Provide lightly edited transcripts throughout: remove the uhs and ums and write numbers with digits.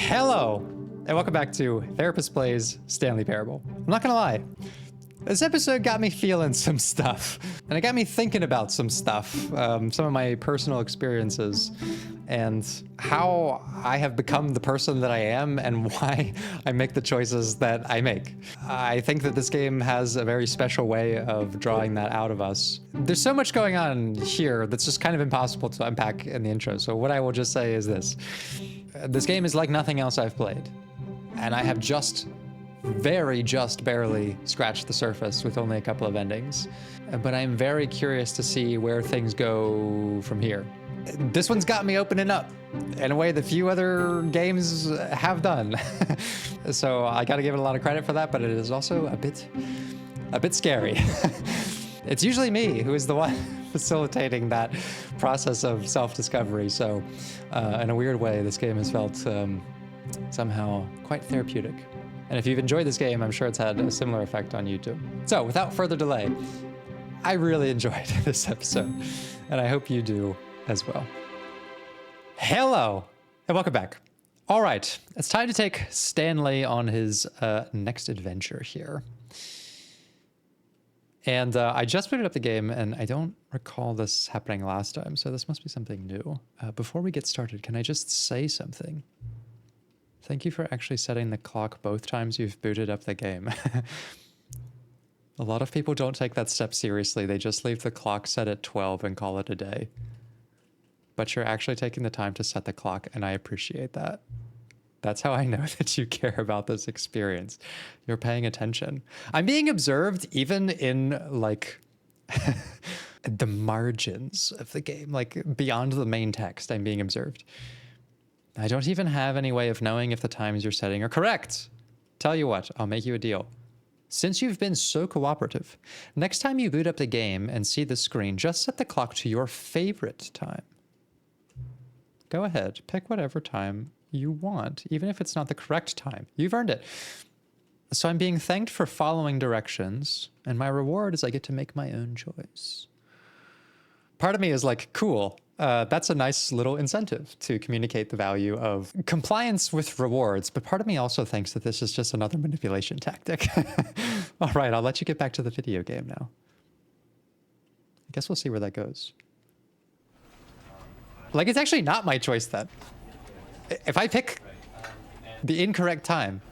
Hello, and welcome back to Therapist Plays Stanley Parable. I'm not gonna lie, this episode got me feeling some stuff, and it got me thinking about some stuff, some of my personal experiences, and how I have become the person that I am and why I make the choices that I make. I think that this game has a very special way of drawing that out of us. There's so much going on here that's just kind of impossible to unpack in the intro, so what I will just say is this. This game is like nothing else I've played, and I have just barely scratched the surface with only a couple of endings. But I'm very curious to see where things go from here. This one's got me opening up in a way that few other games have done. So I gotta give it a lot of credit for that, but it is also a bit scary. It's usually me who is the one facilitating that process of self-discovery. So in a weird way, this game has felt somehow quite therapeutic. And if you've enjoyed this game, I'm sure it's had a similar effect on you too. So without further delay, I really enjoyed this episode, and I hope you do as well. Hello, and welcome back. All right, it's time to take Stanley on his next adventure here. And I just booted up the game, and I don't recall this happening last time, so this must be something new. Before we get started, can I just say something? Thank you for actually setting the clock both times you've booted up the game. A lot of people don't take that step seriously. They just leave the clock set at 12 and call it a day. But you're actually taking the time to set the clock, and I appreciate that. That's how I know that you care about this experience. You're paying attention. I'm being observed even in, like, the margins of the game, like beyond the main text, I'm being observed. I don't even have any way of knowing if the times you're setting are correct. Tell you what, I'll make you a deal. Since you've been so cooperative, next time you boot up the game and see the screen, just set the clock to your favorite time. Go ahead, pick whatever time you want, even if it's not the correct time. You've earned it. So I'm being thanked for following directions, and my reward is I get to make my own choice. Part of me is like, cool. That's a nice little incentive to communicate the value of compliance with rewards. But part of me also thinks that this is just another manipulation tactic. All right, I'll let you get back to the video game now. I guess we'll see where that goes. Like, it's actually not my choice then. If I pick the incorrect time,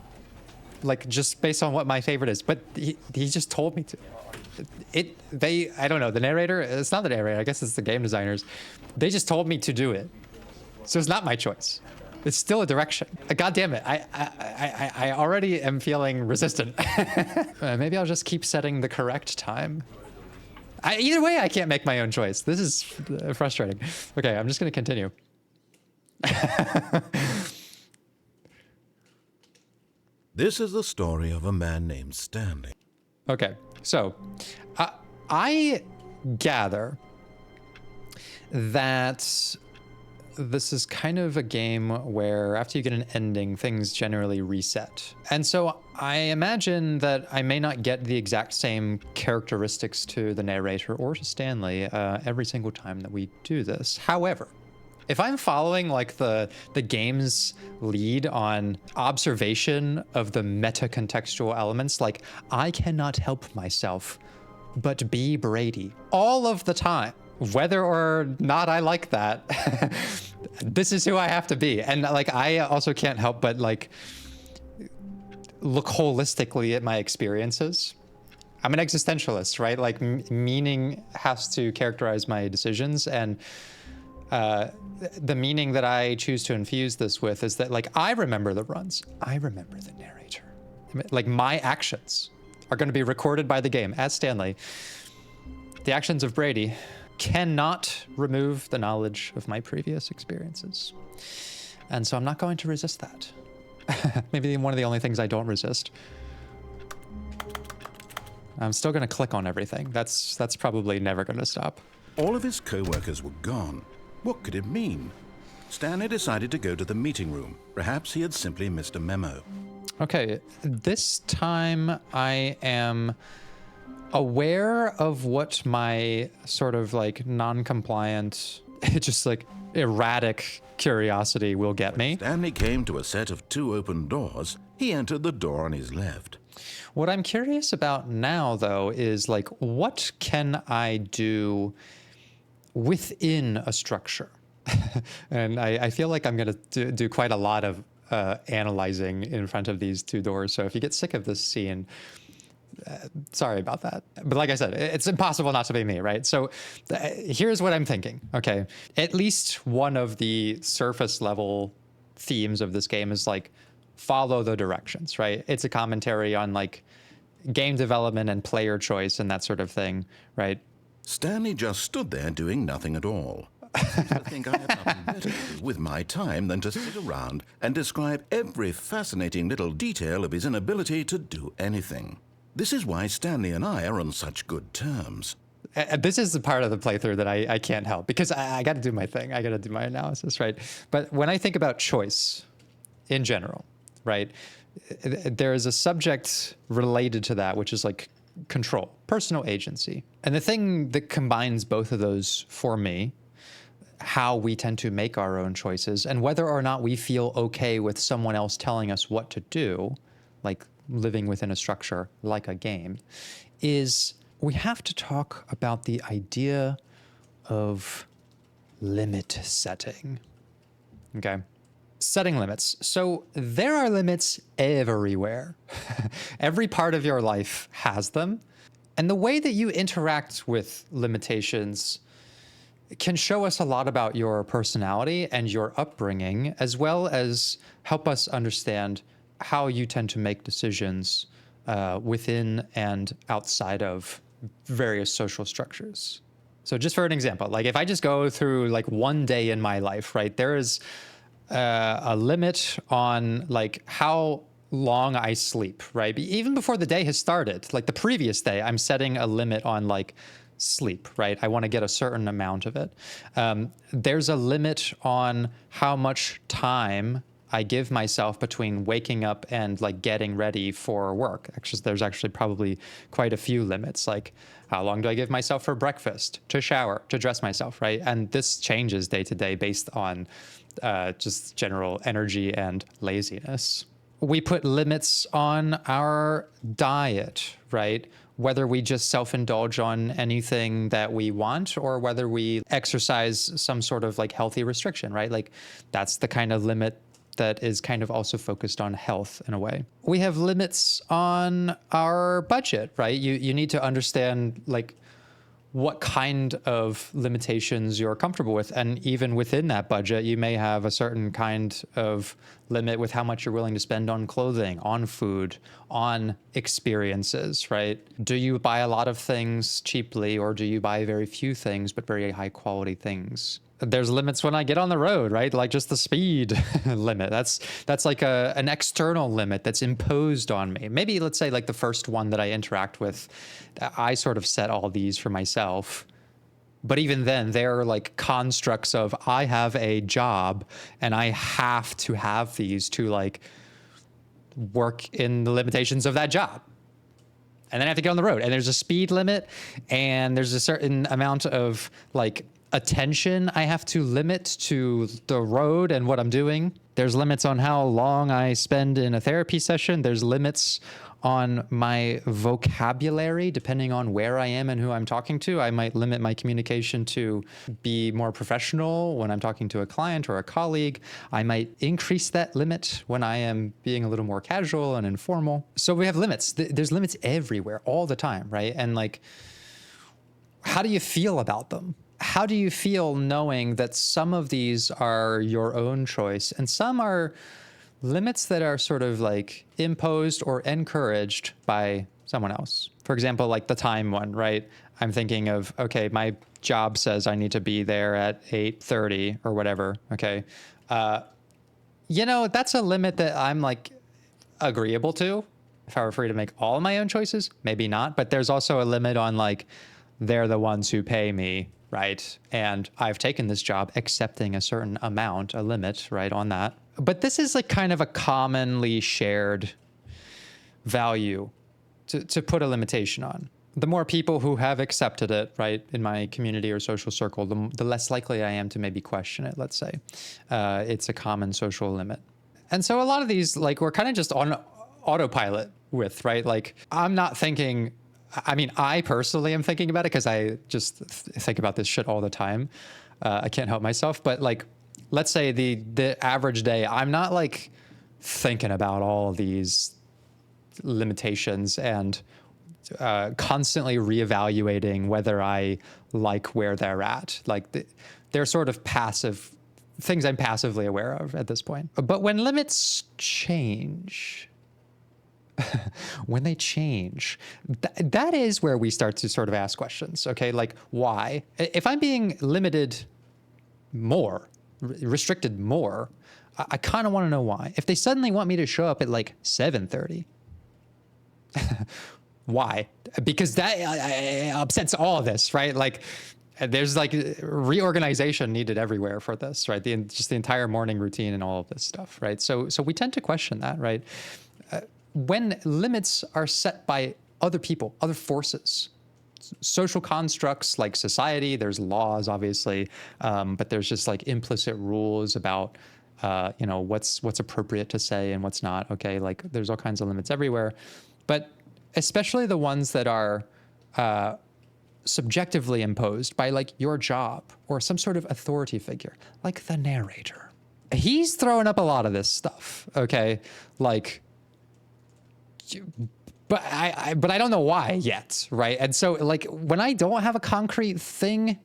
like just based on what my favorite is, but he just told me to. I don't know, the narrator, it's not the narrator, I guess it's the game designers. They just told me to do it. So it's not my choice. It's still a direction. God damn it, I already am feeling resistant. Maybe I'll just keep setting the correct time. Either way, I can't make my own choice. This is frustrating. Okay, I'm just gonna continue. This is the story of a man named Stanley. Okay, so I gather that this is kind of a game where after you get an ending, things generally reset. And so I imagine that I may not get the exact same characteristics to the narrator or to Stanley every single time that we do this. However, if I'm following like the game's lead on observation of the metacontextual elements, like I cannot help myself but be Brady all of the time, whether or not I like that, this is who I have to be. And like, I also can't help but like look holistically at my experiences. I'm an existentialist, right? Like meaning has to characterize my decisions, and the meaning that I choose to infuse this with is that like, I remember the runs, I remember the narrator. Like my actions are going to be recorded by the game as Stanley. The actions of Brady cannot remove the knowledge of my previous experiences. And so I'm not going to resist that. Maybe one of the only things I don't resist. I'm still going to click on everything. That's probably never going to stop. All of his co-workers were gone. What could it mean? Stanley decided to go to the meeting room. Perhaps he had simply missed a memo. Okay, this time I am aware of what my sort of like non-compliant, just like erratic curiosity will get me. Stanley came to a set of 2 open doors. He entered the door on his left. What I'm curious about now, though, is like, what can I do within a structure? And I feel like I'm going to do quite a lot of analyzing in front of these 2 doors. So if you get sick of this scene, sorry about that. But like I said, it's impossible not to be me, right? So here's what I'm thinking. Okay. At least one of the surface level themes of this game is like, follow the directions, right? It's a commentary on like game development and player choice and that sort of thing, right? Stanley just stood there doing nothing at all. I think I have nothing better to do with my time than to sit around and describe every fascinating little detail of his inability to do anything. This is why Stanley and I are on such good terms. This is the part of the playthrough that I can't help, because I got to do my thing. I got to do my analysis, right? But when I think about choice in general, right, there is a subject related to that, which is like control, personal agency. And the thing that combines both of those for me, how we tend to make our own choices and whether or not we feel okay with someone else telling us what to do, like living within a structure like a game, is we have to talk about the idea of limit setting. Okay. Setting limits. So there are limits everywhere. Every part of your life has them. And the way that you interact with limitations can show us a lot about your personality and your upbringing, as well as help us understand how you tend to make decisions within and outside of various social structures. So just for an example, like if I just go through like one day in my life, right, there is a limit on like how long I sleep, right? Even before the day has started, like the previous day, I'm setting a limit on like sleep, right? I want to get a certain amount of it. There's a limit on how much time I give myself between waking up and like getting ready for work. Actually, there's actually probably quite a few limits. Like how long do I give myself for breakfast, to shower, to dress myself, right? And this changes day to day based on just general energy and laziness. We put limits on our diet, right? Whether we just self-indulge on anything that we want or whether we exercise some sort of like healthy restriction, right? Like that's the kind of limit that is kind of also focused on health in a way. We have limits on our budget, right? You need to understand like what kind of limitations you're comfortable with. And even within that budget, you may have a certain kind of limit with how much you're willing to spend on clothing, on food, on experiences, right? Do you buy a lot of things cheaply or do you buy very few things, but very high quality things? There's limits when I get on the road, right? Like just the speed limit. That's like an external limit that's imposed on me. Maybe let's say like the first one that I interact with, I sort of set all these for myself. But even then, they're like constructs of I have a job and I have to have these to like work in the limitations of that job. And then I have to get on the road and there's a speed limit and there's a certain amount of like attention I have to limit to the road and what I'm doing. There's limits on how long I spend in a therapy session. There's limits on my vocabulary, depending on where I am and who I'm talking to. I might limit my communication to be more professional when I'm talking to a client or a colleague. I might increase that limit when I am being a little more casual and informal. So we have limits. There's limits everywhere all the time, right? And like, how do you feel about them? How do you feel knowing that some of these are your own choice and some are limits that are sort of like imposed or encouraged by someone else? For example, like the time one, right? I'm thinking of, okay, my job says I need to be there at 8:30 or whatever. Okay. That's a limit that I'm like agreeable to. If I were free to make all my own choices, maybe not. But there's also a limit on like, they're the ones who pay me, right? And I've taken this job accepting a certain amount, a limit, right, on that. But this is like kind of a commonly shared value to put a limitation on. the more people who have accepted it, right, in my community or social circle, the less likely I am to maybe question it, let's say. It's a common social limit. And so a lot of these, like, we're kind of just on autopilot with, right? Like, I'm not thinking, I mean, I personally am thinking about it because I just think about this shit all the time. I can't help myself. But like, let's say the average day, I'm not like thinking about all of these limitations and constantly reevaluating whether I like where they're at. Like they're sort of passive things I'm passively aware of at this point. But when limits change, when they change, that is where we start to sort of ask questions. Okay, like why? If I'm being limited more, restricted more, I kind of want to know why. If they suddenly want me to show up at like 7:30, why? Because that upsets all of this, right? Like there's like reorganization needed everywhere for this, right? Just the entire morning routine and all of this stuff, right? So we tend to question that, right? When limits are set by other people, other forces, social constructs like society, there's laws, obviously, but there's just like implicit rules about, what's appropriate to say and what's not. Okay, like there's all kinds of limits everywhere, but especially the ones that are subjectively imposed by like your job or some sort of authority figure, like the narrator. He's throwing up a lot of this stuff. Okay, like. But I don't know why yet, right? And so like when I don't have a concrete thing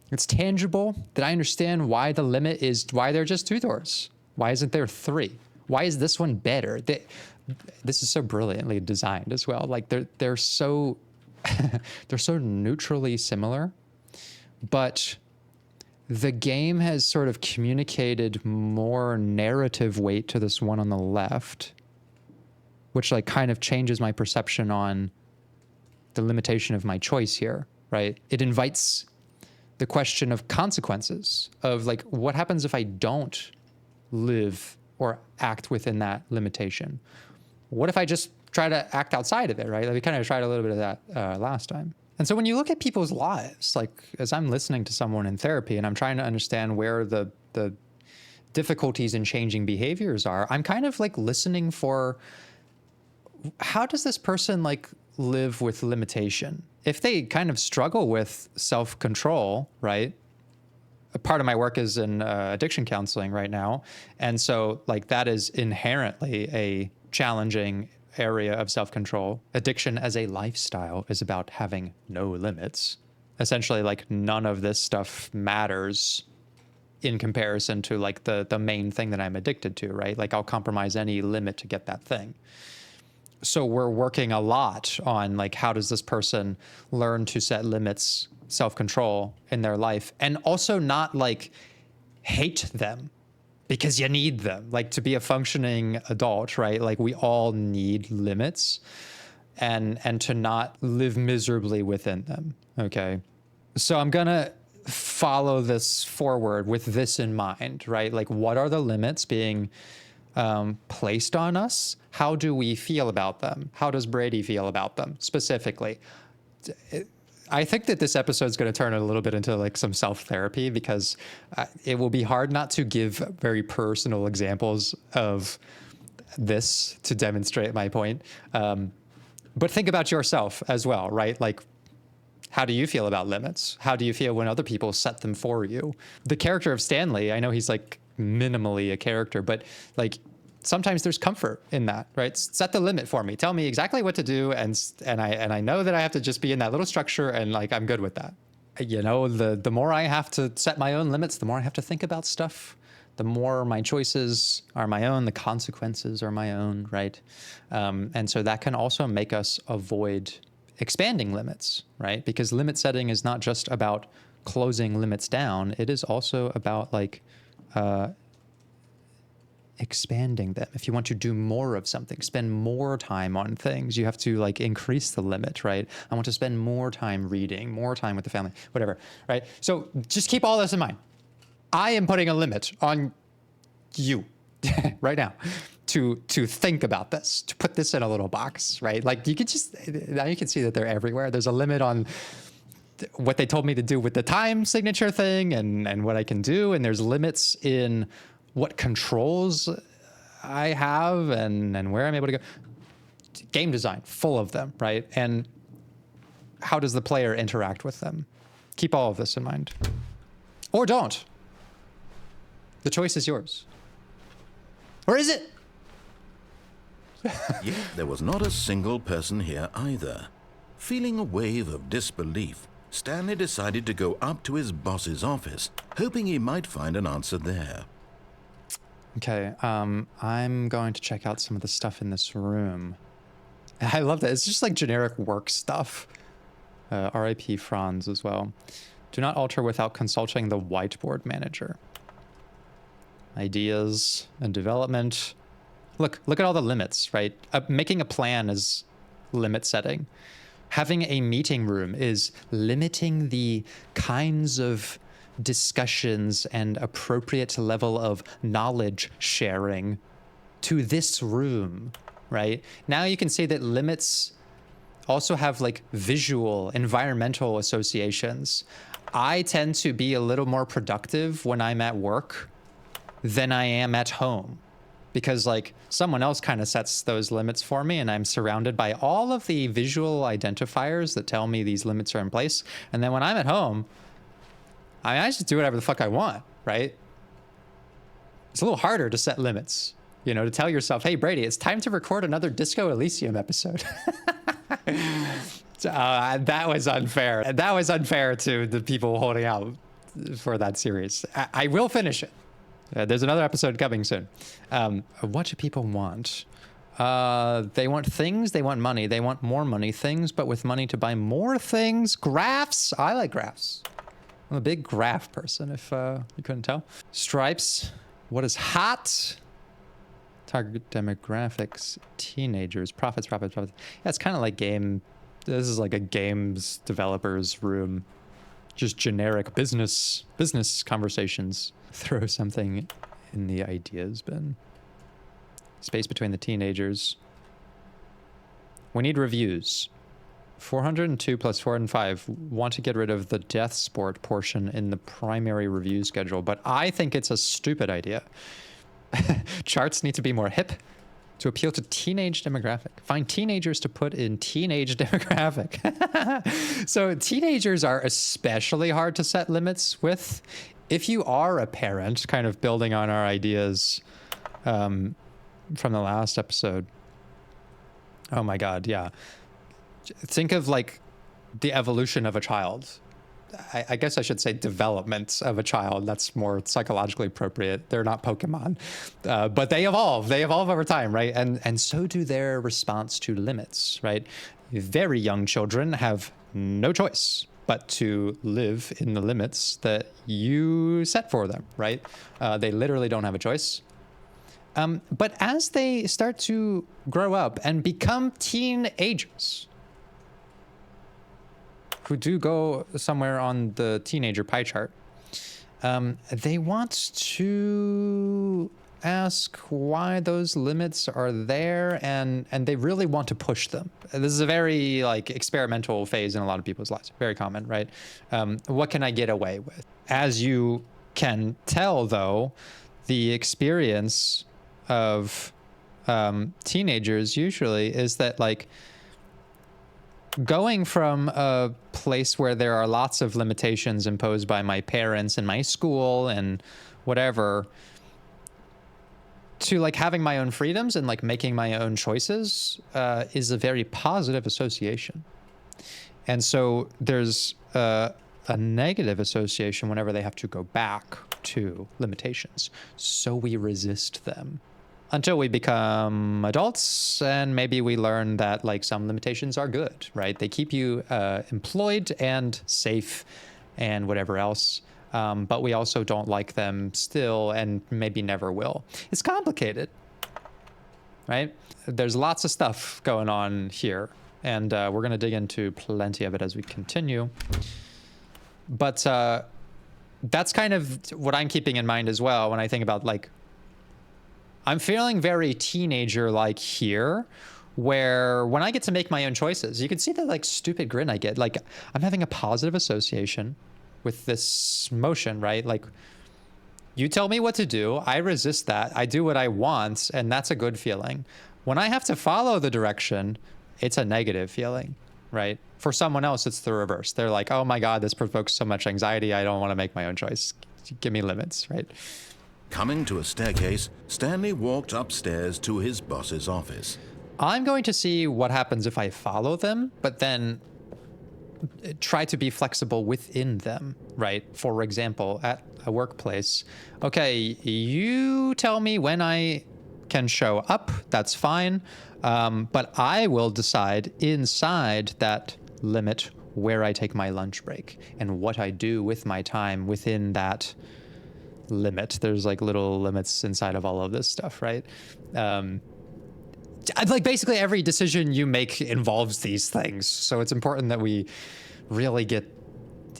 that's tangible, that I understand why the limit is, why there are just 2 doors. Why isn't there 3? Why is this one better? This is so brilliantly designed as well. Like they're so they're so neutrally similar, but the game has sort of communicated more narrative weight to this one on the left, which like kind of changes my perception on the limitation of my choice here, right? It invites the question of consequences, of like, what happens if I don't live or act within that limitation? What if I just try to act outside of it, right? Like we kind of tried a little bit of that last time. And so when you look at people's lives, like as I'm listening to someone in therapy and I'm trying to understand where the difficulties in changing behaviors are, I'm kind of like listening for, how does this person like live with limitation? If they kind of struggle with self-control, right? A part of my work is in addiction counseling right now. And so like that is inherently a challenging area of self-control. Addiction as a lifestyle is about having no limits. Essentially, like none of this stuff matters in comparison to like the main thing that I'm addicted to, right? Like I'll compromise any limit to get that thing. So we're working a lot on like, how does this person learn to set limits, self-control in their life, and also not like hate them because you need them, like to be a functioning adult, right? Like we all need limits, and to not live miserably within them. Okay. So I'm gonna follow this forward with this in mind, right? Like what are the limits being placed on us? How do we feel about them? How does Brady feel about them specifically? I think that this episode is going to turn a little bit into like some self-therapy, because it will be hard not to give very personal examples of this to demonstrate my point. But think about yourself as well, right? Like, how do you feel about limits? How do you feel when other people set them for you? The character of Stanley, I know he's like minimally a character, but like sometimes there's comfort in that, right? Set the limit for me. Tell me exactly what to do, and I know that I have to just be in that little structure, and like I'm good with that. You know, the more I have to set my own limits, the more I have to think about stuff. The more my choices are my own, the consequences are my own, right? And so that can also make us avoid expanding limits, right? Because limit setting is not just about closing limits down. It is also about like expanding them. If you want to do more of something, spend more time on things, you have to like increase the limit, right? I want to spend more time reading, more time with the family, whatever, right? So just keep all this in mind. I am putting a limit on you right now to think about this, to put this in a little box, right? Like you could just, now you can see that they're everywhere. There's a limit on what they told me to do with the time signature thing and what I can do. And there's limits in what controls I have and where I'm able to go. Game design, full of them, right? And how does the player interact with them? Keep all of this in mind. Or don't. The choice is yours. Or is it? Yet there was not a single person here either. Feeling a wave of disbelief, Stanley decided to go up to his boss's office, hoping he might find an answer there. Okay, I'm going to check out some of the stuff in this room. I love that. It's just like generic work stuff. RIP Franz as well. Do not alter without consulting the whiteboard manager. Ideas and development. Look at all the limits, right? Making a plan is limit setting. Having a meeting room is limiting the kinds of discussions and appropriate level of knowledge sharing to this room, right? Now you can say that limits also have like visual, environmental associations. I tend to be a little more productive when I'm at work than I am at home, because like someone else kind of sets those limits for me and I'm surrounded by all of the visual identifiers that tell me these limits are in place. And then when I'm at home, I just do whatever the fuck I want, right? It's a little harder to set limits, you know, to tell yourself, hey, Brady, it's time to record another Disco Elysium episode. That was unfair. That was unfair to the people holding out for that series. I will finish it. There's another episode coming soon. What do people want? They want things. They want money. They want more money. Things, but with money to buy more things. Graphs. I like graphs. I'm a big graph person, if you couldn't tell. Stripes. What is hot? Target demographics. Teenagers. Profits. Yeah, it's kind of like game. This is like a games developer's room. Just generic business conversations. Throw something in the ideas bin. Space between the teenagers. We need reviews. 402 plus 405 want to get rid of the death sport portion in the primary review schedule, but I think it's a stupid idea. Charts need to be more hip to appeal to teenage demographic. Find teenagers to put in teenage demographic. So teenagers are especially hard to set limits with. If you are a parent, kind of building on our ideas from the last episode. Oh my God, yeah. Think of like the evolution of a child. I guess I should say development of a child. That's more psychologically appropriate. They're not Pokemon, but they evolve. They evolve over time, right? And so do their response to limits, right? Very young children have no choice but to live in the limits that you set for them, right? They literally don't have a choice. But as they start to grow up and become teenagers, who do go somewhere on the teenager pie chart, they want to ask why those limits are there, and they really want to push them. This is a very like experimental phase in a lot of people's lives. Very common, right? What can I get away with? As you can tell, though, the experience of teenagers usually is that like going from a place where there are lots of limitations imposed by my parents and my school and whatever, to like having my own freedoms and like making my own choices is a very positive association. And so there's a negative association whenever they have to go back to limitations. So we resist them until we become adults, and maybe we learn that like some limitations are good, right? They keep you employed and safe and whatever else. But we also don't like them still, and maybe never will. It's complicated, right? There's lots of stuff going on here, and we're going to dig into plenty of it as we continue. But that's kind of what I'm keeping in mind as well when I think about like I'm feeling very teenager-like here, where when I get to make my own choices, you can see the like stupid grin I get. Like I'm having a positive association with this motion, right? Like you tell me what to do, I resist that, I do what I want, and that's a good feeling. When I have to follow the direction, it's a negative feeling, right? For someone else, it's the reverse. They're like, oh my God, this provokes so much anxiety, I don't want to make my own choice. Give me limits, right? Coming to a staircase, Stanley walked upstairs to his boss's office. I'm going to see what happens if I follow them, but then try to be flexible within them, right? For example, at a workplace, okay, you tell me when I can show up, that's fine, but I will decide inside that limit where I take my lunch break and what I do with my time within that limit. There's like little limits inside of all of this stuff, right? Like basically every decision you make involves these things. So it's important that we really get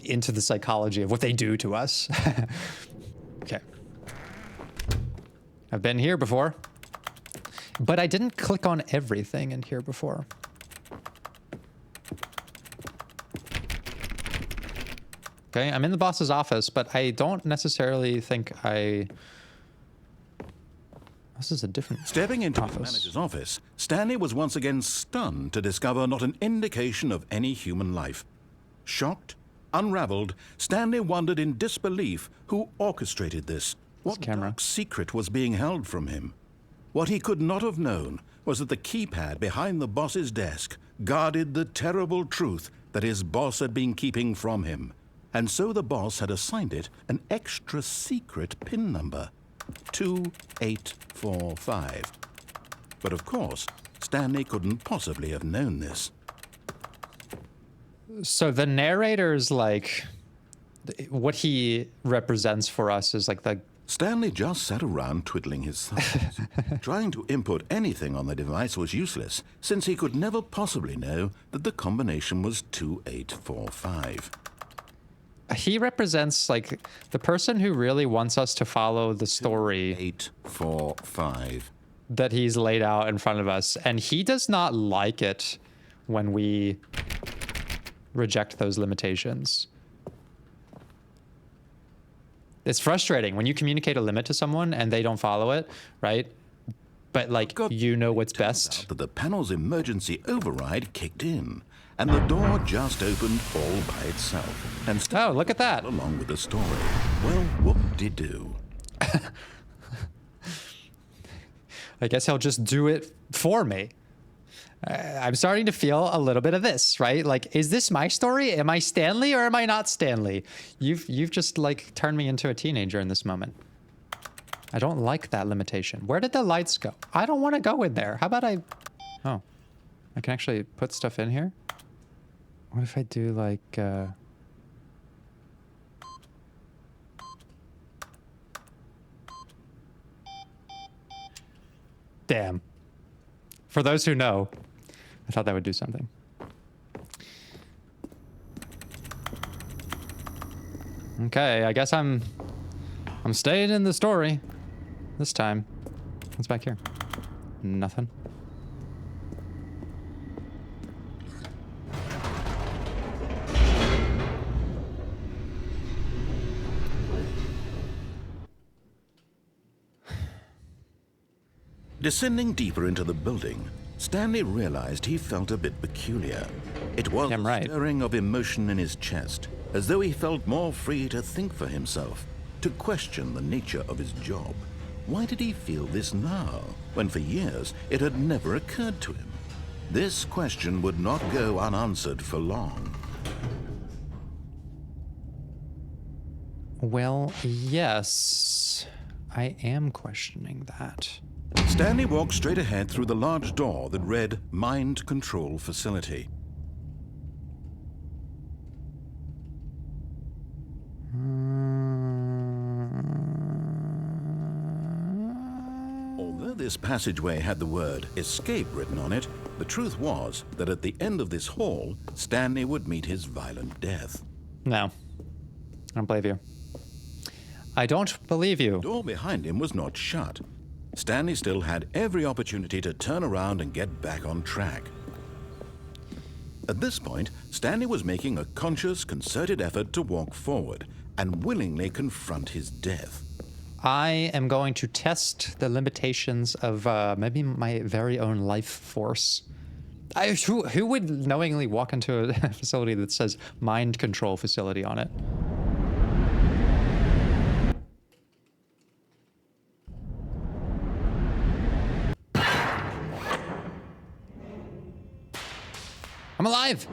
into the psychology of what they do to us. Okay. I've been here before, but I didn't click on everything in here before. Okay, I'm in the boss's office, but I don't necessarily think I... This is a different Stepping into office. the manager's office, Stanley was once again stunned to discover not an indication of any human life. Shocked, unraveled, Stanley wondered in disbelief who orchestrated this. What dark secret was being held from him? What he could not have known was that the keypad behind the boss's desk guarded the terrible truth that his boss had been keeping from him. And so the boss had assigned it an extra secret PIN number. 2845. But of course, Stanley couldn't possibly have known this. So the narrator's like, what he represents for us is like the... Stanley just sat around twiddling his thumbs. Trying to input anything on the device was useless, since he could never possibly know that the combination was 2845. He represents like the person who really wants us to follow the story 2845 that he's laid out in front of us, and he does not like it when we reject those limitations. It's frustrating when you communicate a limit to someone and they don't follow it, right? But like, you know what's best. That the panel's emergency override kicked in, and the door just opened all by itself. And oh, look at that! Along with the story. Well, whoop-de-doo. I guess he'll just do it for me. I'm starting to feel a little bit of this, right? Like, is this my story? Am I Stanley or am I not Stanley? You've just like turned me into a teenager in this moment. I don't like that limitation. Where did the lights go? I don't want to go in there. How about I... Oh, I can actually put stuff in here. What if I do like... Damn. For those who know, I thought that would do something. Okay, I guess I'm staying in the story this time. What's back here? Nothing. Descending deeper into the building, Stanley realized he felt a bit peculiar. It was a stirring of emotion in his chest, as though he felt more free to think for himself, to question the nature of his job. Why did he feel this now, when for years it had never occurred to him? This question would not go unanswered for long. Well, yes, I am questioning that. Stanley walked straight ahead through the large door that read Mind Control Facility. Although this passageway had the word escape written on it, the truth was that at the end of this hall, Stanley would meet his violent death. No, I don't believe you. I don't believe you. The door behind him was not shut. Stanley still had every opportunity to turn around and get back on track. At this point, Stanley was making a conscious, concerted effort to walk forward and willingly confront his death. I am going to test the limitations of maybe my very own life force. Who would knowingly walk into a facility that says mind control facility on it? I'm alive!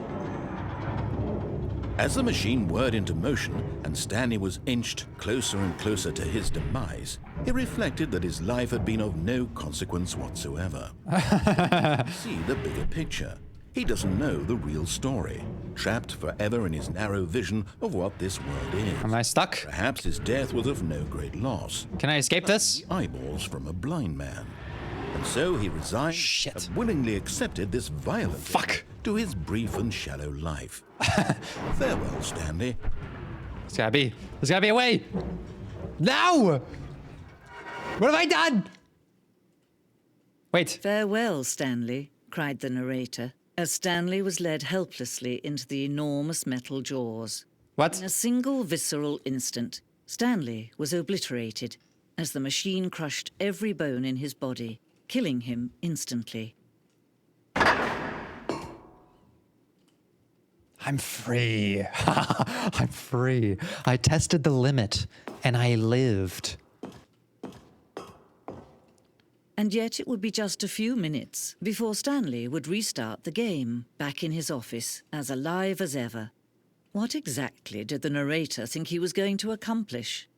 As the machine whirred into motion and Stanley was inched closer and closer to his demise, he reflected that his life had been of no consequence whatsoever. See the bigger picture. He doesn't know the real story, trapped forever in his narrow vision of what this world is. Am I stuck? Perhaps his death was of no great loss. Can I escape this? Eyeballs from a blind man. And so he resigned Shit. and willingly accepted this violent end to his brief and shallow life. Farewell, Stanley. There's gotta be a way! No! What have I done? Wait. Farewell, Stanley, cried the narrator, as Stanley was led helplessly into the enormous metal jaws. What? In a single visceral instant, Stanley was obliterated as the machine crushed every bone in his body, killing him instantly. I'm free. I'm free. I tested the limit, and I lived. And yet it would be just a few minutes before Stanley would restart the game, back in his office, as alive as ever. What exactly did the narrator think he was going to accomplish?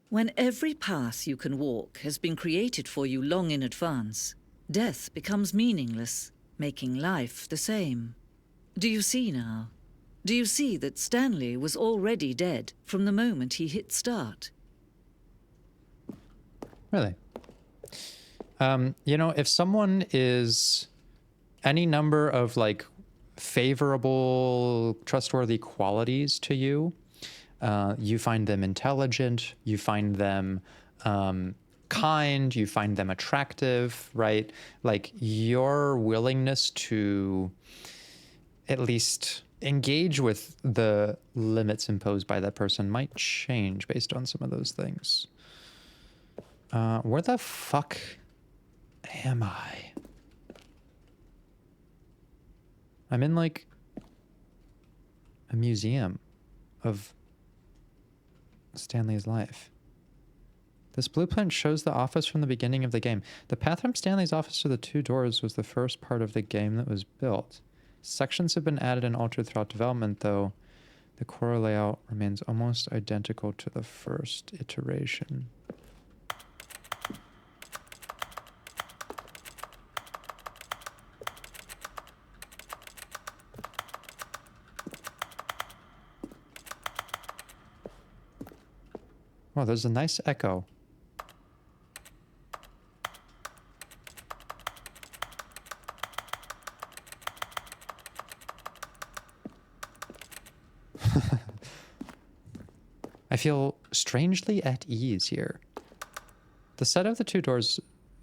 When every path you can walk has been created for you long in advance, death becomes meaningless, making life the same. Do you see now? Do you see that Stanley was already dead from the moment he hit start? Really? You know, if someone is any number of like favorable, trustworthy qualities to you, you find them intelligent, you find them kind, you find them attractive, right? Like your willingness to at least engage with the limits imposed by that person might change based on some of those things. Where the fuck am I? I'm in like a museum of Stanley's life. This blueprint shows the office from the beginning of the game. The path from Stanley's office to the two doors was the first part of the game that was built. Sections have been added and altered throughout development, though the core layout remains almost identical to the first iteration. Oh, there's a nice echo. I feel strangely at ease here. The set of the two doors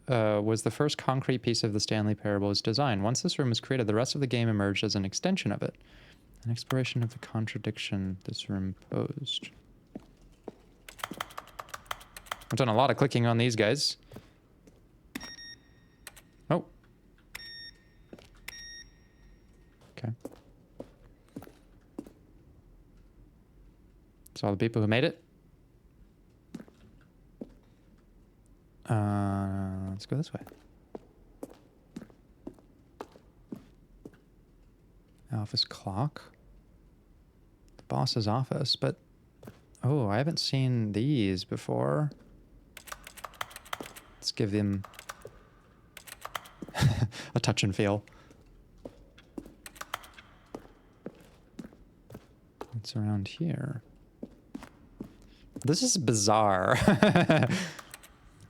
was the first concrete piece of the Stanley Parable's design. Once this room was created, the rest of the game emerged as an extension of it. An exploration of the contradiction this room posed. I've done a lot of clicking on these guys. Oh. Okay. It's all the people who made it. Let's go this way. Office clock. The boss's office, but... Oh, I haven't seen these before. Let's give them a touch and feel. What's around here? This is bizarre.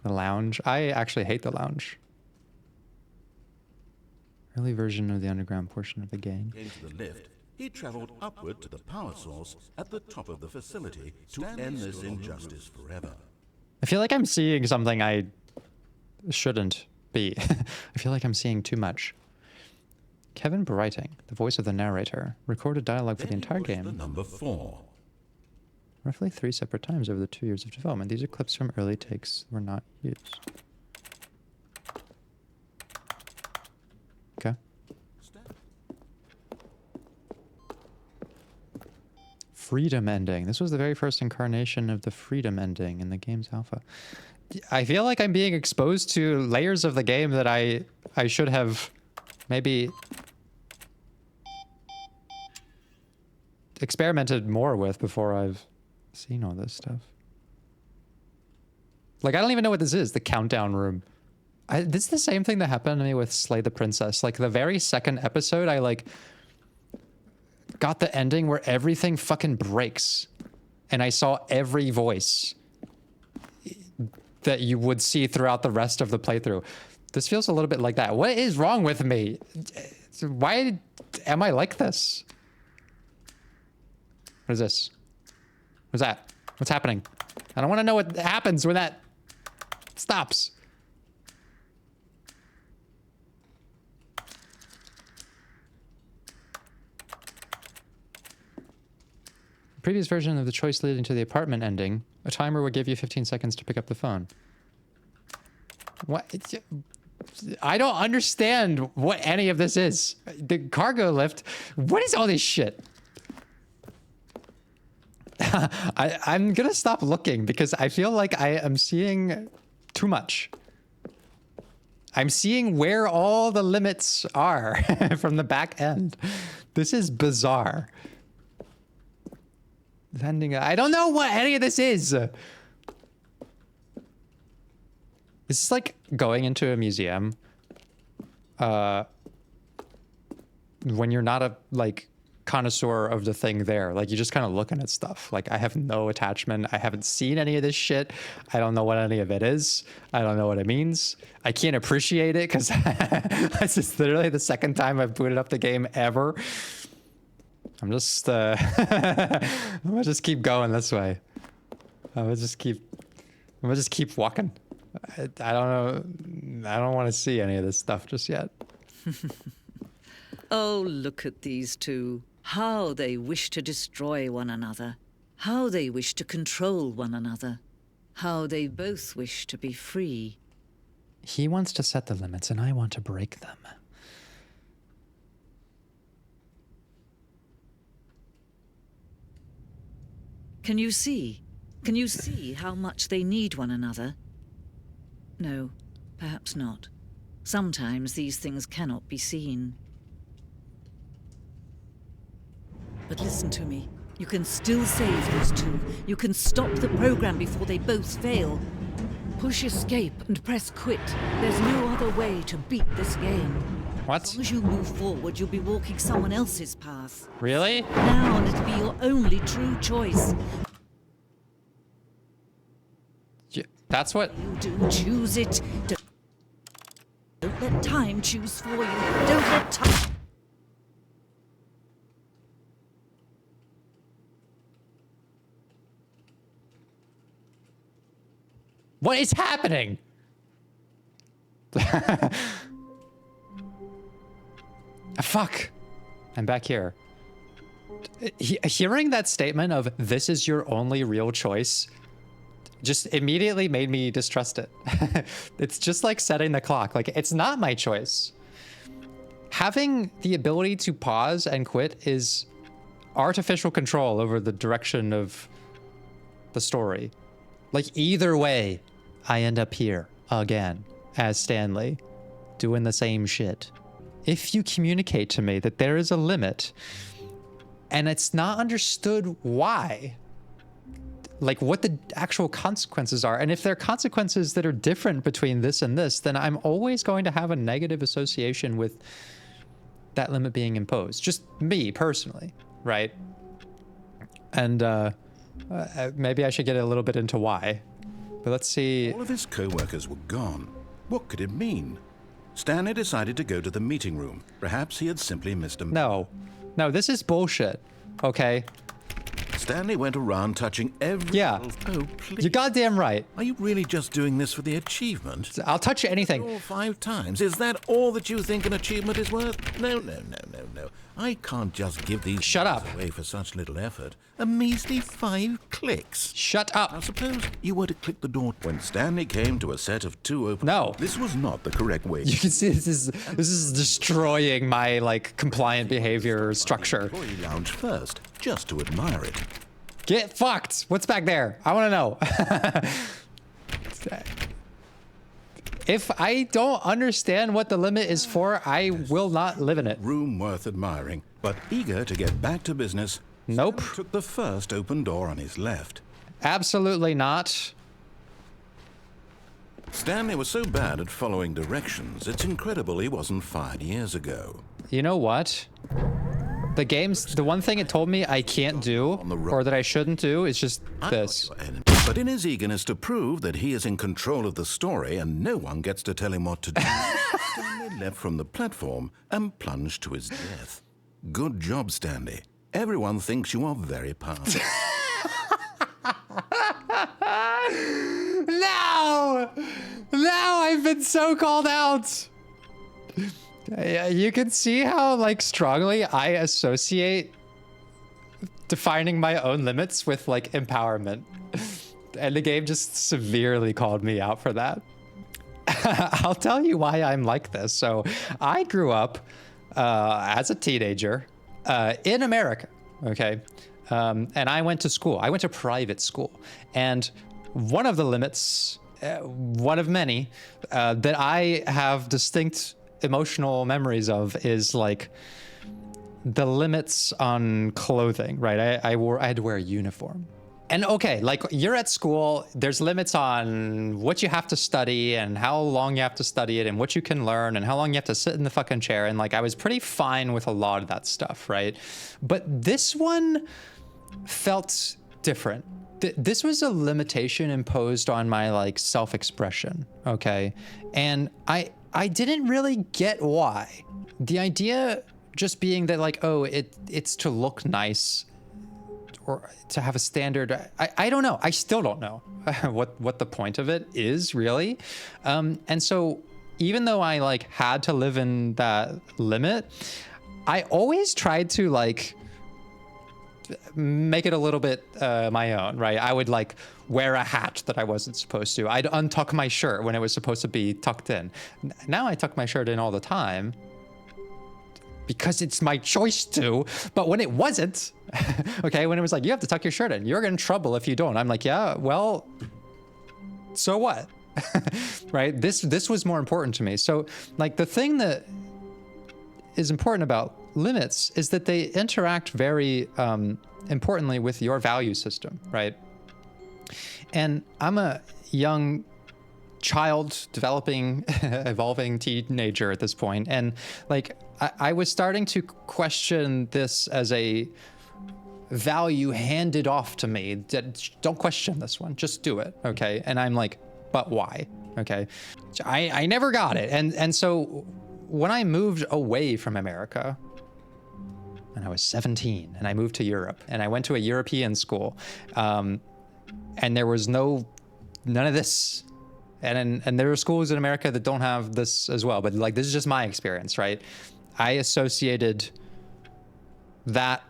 The lounge. I actually hate the lounge. Early version of the underground portion of the game. Into the lift, he traveled upward to the power source at the top of the facility to end this injustice forever. I feel like I'm seeing something I shouldn't be. I feel like I'm seeing too much. Kevin Brighting, the voice of the narrator, recorded dialogue for the entire game. Number 4. Roughly 3 separate times over the 2 years of development. These are clips from early takes that were not used. Okay. Freedom ending. This was the very first incarnation of the freedom ending in the game's alpha. I feel like I'm being exposed to layers of the game that I should have maybe experimented more with before I've seen all this stuff. Like, I don't even know what this is, the countdown room. This is the same thing that happened to me with Slay the Princess. Like, the very second episode, I, like, got the ending where everything fucking breaks. And I saw every voice that you would see throughout the rest of the playthrough. This feels a little bit like that. What is wrong with me? Why am I like this? What is this? What's that? What's happening? I don't want to know what happens when that stops. The previous version of the choice leading to the apartment ending, a timer would give you 15 seconds to pick up the phone. What? I don't understand what any of this is. The cargo lift. What is all this shit? I'm gonna stop looking because I feel like I am seeing too much. I'm seeing where all the limits are from the back end. This is bizarre. I don't know what any of this is. This is like going into a museum when you're not a like connoisseur of the thing there. Like, you're just kind of looking at stuff. Like, I have no attachment. I haven't seen any of this shit. I don't know what any of it is. I don't know what it means. I can't appreciate it because this is literally the second time I've booted up the game ever. I'm just I'm gonna just keep going this way. I'm gonna just keep walking. I don't know. I don't want to see any of this stuff just yet. Oh, look at these two. How they wish to destroy one another. How they wish to control one another. How they both wish to be free. He wants to set the limits and I want to break them. Can you see? Can you see how much they need one another? No, perhaps not. Sometimes these things cannot be seen. But listen to me. You can still save those two. You can stop the program before they both fail. Push escape and press quit. There's no other way to beat this game. What? As long as you move forward, you'll be walking someone else's path. Really? Now it'll be your only true choice. That's what... You do choose it. Don't let time choose for you. Don't let time... What is happening? Fuck. I'm back here. Hearing that statement of this is your only real choice just immediately made me distrust it. It's just like setting the clock. Like, it's not my choice. Having the ability to pause and quit is artificial control over the direction of the story. Like, either way, I end up here again as Stanley, doing the same shit. If you communicate to me that there is a limit and it's not understood why, like what the actual consequences are, and if there are consequences that are different between this and this, then I'm always going to have a negative association with that limit being imposed. Just me personally, right? And maybe I should get a little bit into why. But let's see. All of his co-workers were gone. What could it mean? Stanley decided to go to the meeting room. Perhaps he had simply missed a... No, this is bullshit, okay? Stanley went around touching every... Yeah. Oh, please. You're goddamn right. Are you really just doing this for the achievement? I'll touch anything. 4 or 5 times. Is that all that you think an achievement is worth? No. I can't just give these Shut up. away for such little effort. A measly 5 clicks. Shut Now up. suppose you were to click the door when Stanley came to a set of 2 open... No. This was not the correct way. You can see this is destroying my like compliant behavior structure. Employee lounge first, just to admire it. Get fucked. What's back there? I want to know. If I don't understand what the limit is for, I will not live in it. Room worth admiring, but eager to get back to business. Nope. Stanley took the first open door on his left. Absolutely not. Stanley was so bad at following directions, it's incredible he wasn't fired years ago. You know what? The one thing it told me I can't do, or that I shouldn't do, is just this. But in his eagerness to prove that he is in control of the story and no one gets to tell him what to do, Stanley left from the platform and plunged to his death. Good job, Stanley. Everyone thinks you are very powerful. No! No, I've been so called out. You can see how like strongly I associate defining my own limits with like empowerment. And the game just severely called me out for that. I'll tell you why I'm like this. So I grew up as a teenager in America, okay? And I went to school. I went to private school. And one of the limits, one of many, that I have distinct emotional memories of is like the limits on clothing, right? I had to wear a uniform. And okay, like you're at school, there's limits on what you have to study and how long you have to study it and what you can learn and how long you have to sit in the fucking chair. And like, I was pretty fine with a lot of that stuff, right? But this one felt different. This was a limitation imposed on my like self-expression, okay? And I didn't really get why. The idea just being that like, oh, it's to look nice or to have a standard. I don't know. I still don't know what the point of it is really. And so even though I like had to live in that limit, I always tried to like make it a little bit my own, right? I would like wear a hat that I wasn't supposed to. I'd untuck my shirt when it was supposed to be tucked in. Now I tuck my shirt in all the time because it's my choice to, but when it wasn't, okay, when it was like, you have to tuck your shirt in, you're in trouble if you don't. I'm like, yeah, well, so what? Right? This was more important to me. So like the thing that is important about limits is that they interact very importantly with your value system, right? And I'm a young child, developing, evolving teenager at this point. And like, I was starting to question this as a value handed off to me. Don't question this one, just do it, okay? And I'm like, but why? Okay, I never got it. And so when I moved away from America, and I was 17, and I moved to Europe, and I went to a European school, and there was none of this. And there are schools in America that don't have this as well, but like, this is just my experience, right? I associated that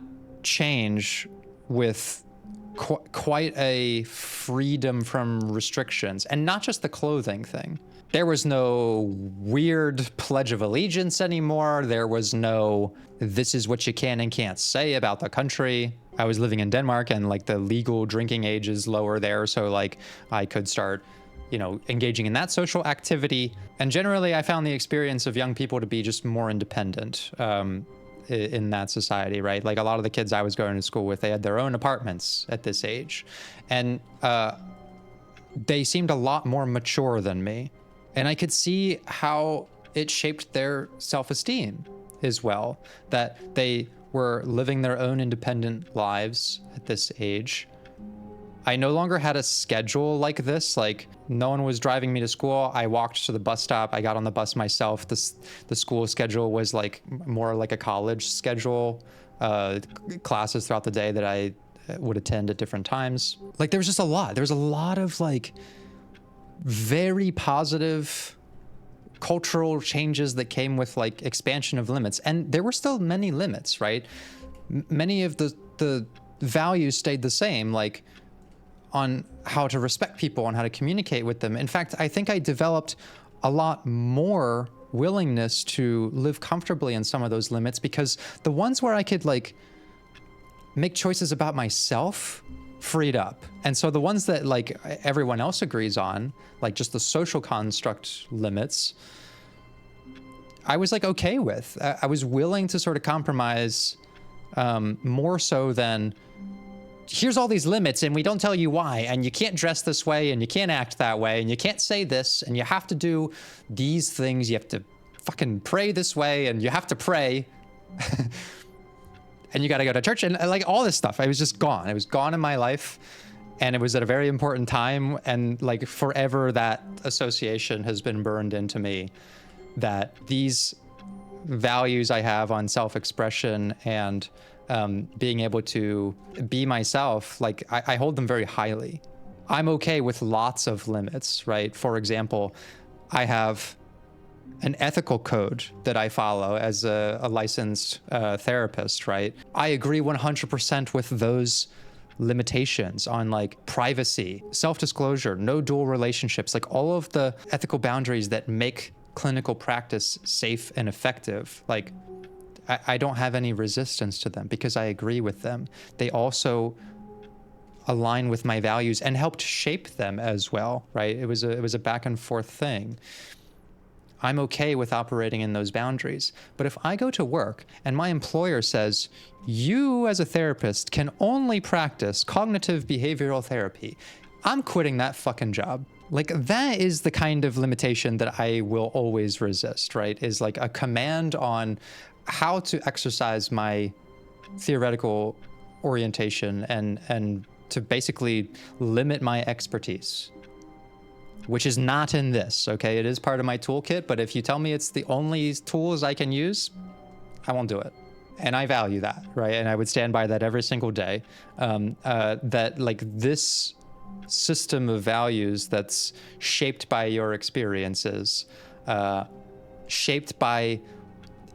change with quite a freedom from restrictions, and not just the clothing thing. There was no weird Pledge of Allegiance anymore. There was no, this is what you can and can't say about the country. I was living in Denmark, and like the legal drinking age is lower there. So like I could start, you know, engaging in that social activity. And generally I found the experience of young people to be just more independent in that society, right? Like a lot of the kids I was going to school with, they had their own apartments at this age. And they seemed a lot more mature than me. And I could see how it shaped their self-esteem as well, that they were living their own independent lives at this age. I no longer had a schedule like this. Like no one was driving me to school. I walked to the bus stop. I got on the bus myself. The school schedule was like more like a college schedule, classes throughout the day that I would attend at different times. Like there was just a lot. There was a lot of like very positive cultural changes that came with like expansion of limits. And there were still many limits, right? Many of the values stayed the same, like on how to respect people, on how to communicate with them. In fact, I think I developed a lot more willingness to live comfortably in some of those limits, because the ones where I could like make choices about myself freed up. And so the ones that like everyone else agrees on, like just the social construct limits, I was like okay with. I was willing to sort of compromise more so than here's all these limits and we don't tell you why, and you can't dress this way and you can't act that way and you can't say this and you have to do these things. You have to fucking pray this way and you have to pray and you got to go to church and like all this stuff. I was just gone. It was gone in my life, and it was at a very important time, and like forever that association has been burned into me, that these values I have on self-expression and being able to be myself, like I hold them very highly. I'm okay with lots of limits, right? For example, I have an ethical code that I follow as a licensed therapist, right? I agree 100% with those limitations on like privacy, self-disclosure, no dual relationships, like all of the ethical boundaries that make clinical practice safe and effective. Like I don't have any resistance to them because I agree with them. They also align with my values and helped shape them as well, right? It was a back and forth thing. I'm okay with operating in those boundaries. But if I go to work and my employer says, you as a therapist can only practice cognitive behavioral therapy, I'm quitting that fucking job. Like that is the kind of limitation that I will always resist, right? Is like a command on how to exercise my theoretical orientation and to basically limit my expertise, which is not in this, okay? It is part of my toolkit, but if you tell me it's the only tools I can use, I won't do it. And I value that, right? And I would stand by that every single day. That like this system of values that's shaped by your experiences, shaped by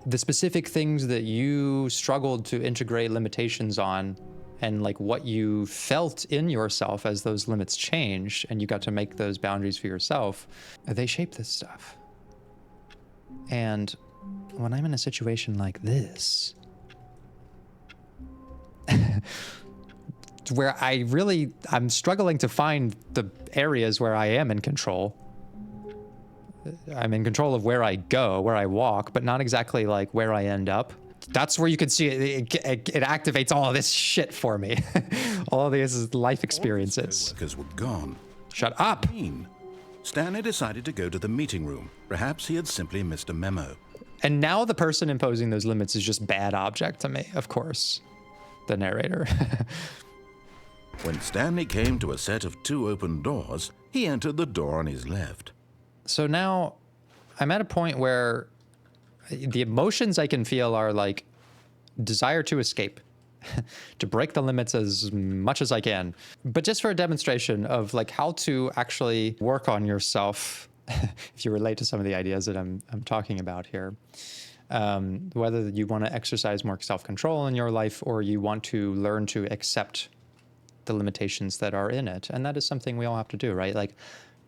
the specific things that you struggled to integrate limitations on, and like what you felt in yourself as those limits changed and you got to make those boundaries for yourself, they shape this stuff. And when I'm in a situation like this, where I'm struggling to find the areas where I am in control. I'm in control of where I go, where I walk, but not exactly like where I end up. That's where you can see it activates all of this shit for me. All of these life experiences. Workers were gone. Shut up. Stanley decided to go to the meeting room. Perhaps he had simply missed a memo. And now the person imposing those limits is just bad object to me, of course. The narrator. When Stanley came to a set of 2 open doors, he entered the door on his left. So now I'm at a point where the emotions I can feel are like desire to escape, to break the limits as much as I can. But just for a demonstration of like how to actually work on yourself, if you relate to some of the ideas that I'm talking about here, whether you want to exercise more self-control in your life or you want to learn to accept the limitations that are in it. And that is something we all have to do, right? Like,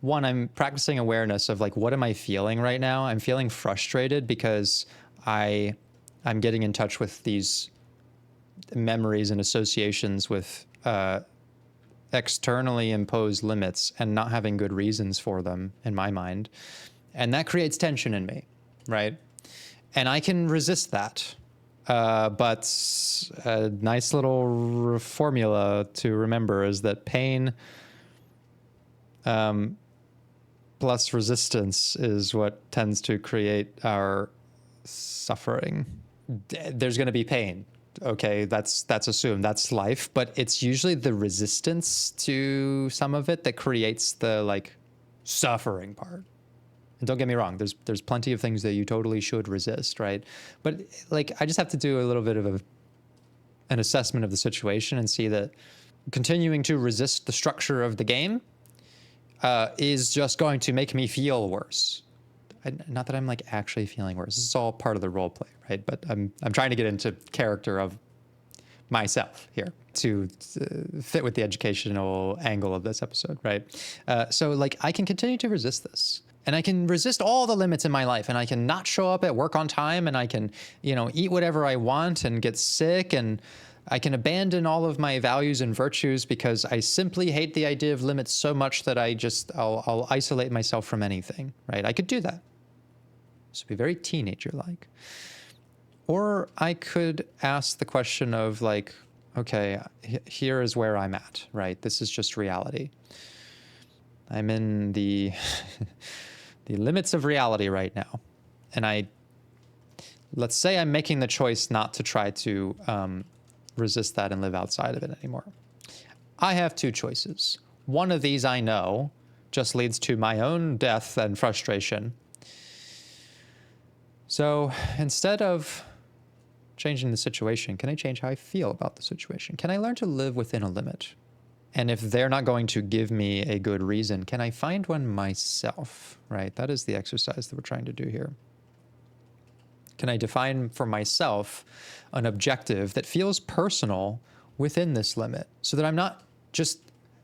one, I'm practicing awareness of like, what am I feeling right now? I'm feeling frustrated because I'm getting in touch with these memories and associations with externally imposed limits and not having good reasons for them in my mind. And that creates tension in me, right? And I can resist that. But a nice little formula to remember is that pain plus resistance is what tends to create our suffering. There's going to be pain. Okay, that's assumed. That's life. But it's usually the resistance to some of it that creates the like suffering part. And don't get me wrong, there's plenty of things that you totally should resist, right? But like I just have to do a little bit of a an assessment of the situation and see that continuing to resist the structure of the game is just going to make me feel worse. Not that I'm like actually feeling worse. This is all part of the role play, right? But I'm trying to get into character of myself here to fit with the educational angle of this episode, right? So like I can continue to resist this, and I can resist all the limits in my life, and I can not show up at work on time, and I can, eat whatever I want and get sick, and I can abandon all of my values and virtues because I simply hate the idea of limits so much that I'll isolate myself from anything, right? I could do that. This would be very teenager-like. Or I could ask the question of like, okay, here is where I'm at, right? This is just reality. I'm in the the limits of reality right now. And let's say I'm making the choice not to try to resist that and live outside of it anymore. I have two choices. One of these I know just leads to my own death and frustration. So instead of changing the situation, can I change how I feel about the situation? Can I learn to live within a limit? And if they're not going to give me a good reason, can I find one myself, right? That is the exercise that we're trying to do here. Can I define for myself an objective that feels personal within this limit so that I'm not just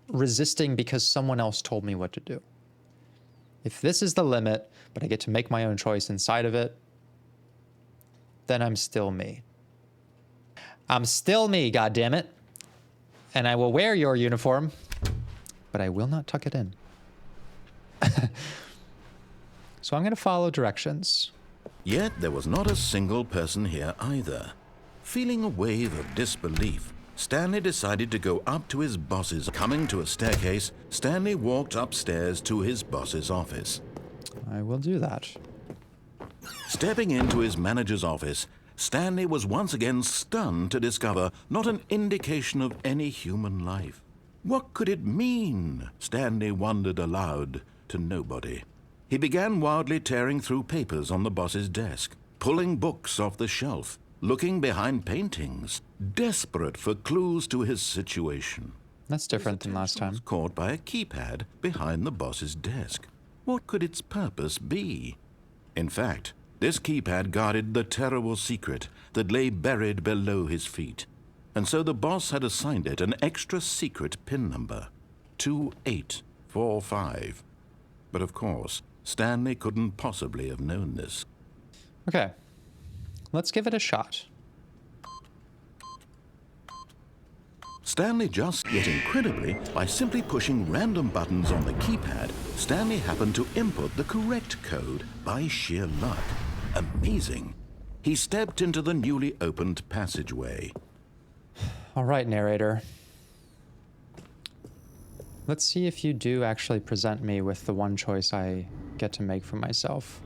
resisting because someone else told me what to do? If this is the limit, but I get to make my own choice inside of it, then I'm still me. I'm still me, goddammit. And I will wear your uniform, but I will not tuck it in. So I'm going to follow directions. Yet there was not a single person here either. Feeling a wave of disbelief, Stanley decided to go up to his boss's. Coming to a staircase, Stanley walked upstairs to his boss's office. I will do that. Stepping into his manager's office, Stanley was once again stunned to discover not an indication of any human life. What could it mean? Stanley wondered aloud to nobody. He began wildly tearing through papers on the boss's desk, pulling books off the shelf, looking behind paintings, desperate for clues to his situation. That's different than last time. His attention was caught by a keypad behind the boss's desk. What could its purpose be? In fact, this keypad guarded the terrible secret that lay buried below his feet. And so the boss had assigned it an extra secret PIN number, 2845. But of course, Stanley couldn't possibly have known this. Okay, let's give it a shot. Stanley yet incredibly, by simply pushing random buttons on the keypad, Stanley happened to input the correct code by sheer luck. Amazing. He stepped into the newly opened passageway. All right, narrator. Let's see if you do actually present me with the one choice I get to make for myself.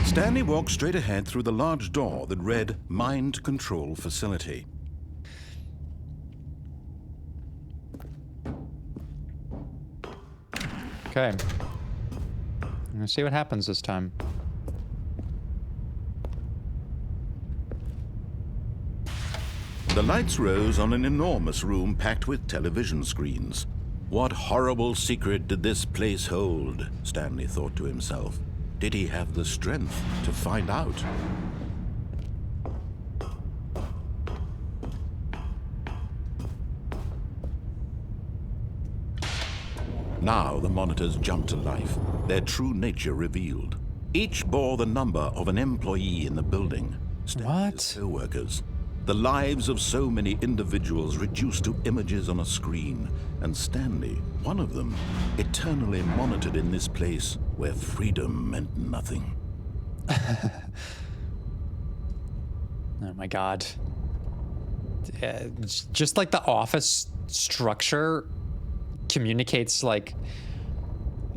Stanley walked straight ahead through the large door that read Mind Control Facility. Okay. I'm gonna see what happens this time. The lights rose on an enormous room packed with television screens. What horrible secret did this place hold? Stanley thought to himself. Did he have the strength to find out? Now the monitors jumped to life, their true nature revealed. Each bore the number of an employee in the building. Stanley's co-workers. The lives of so many individuals reduced to images on a screen, and Stanley, one of them, eternally monitored in this place where freedom meant nothing. Oh my god. Just like the office structure communicates like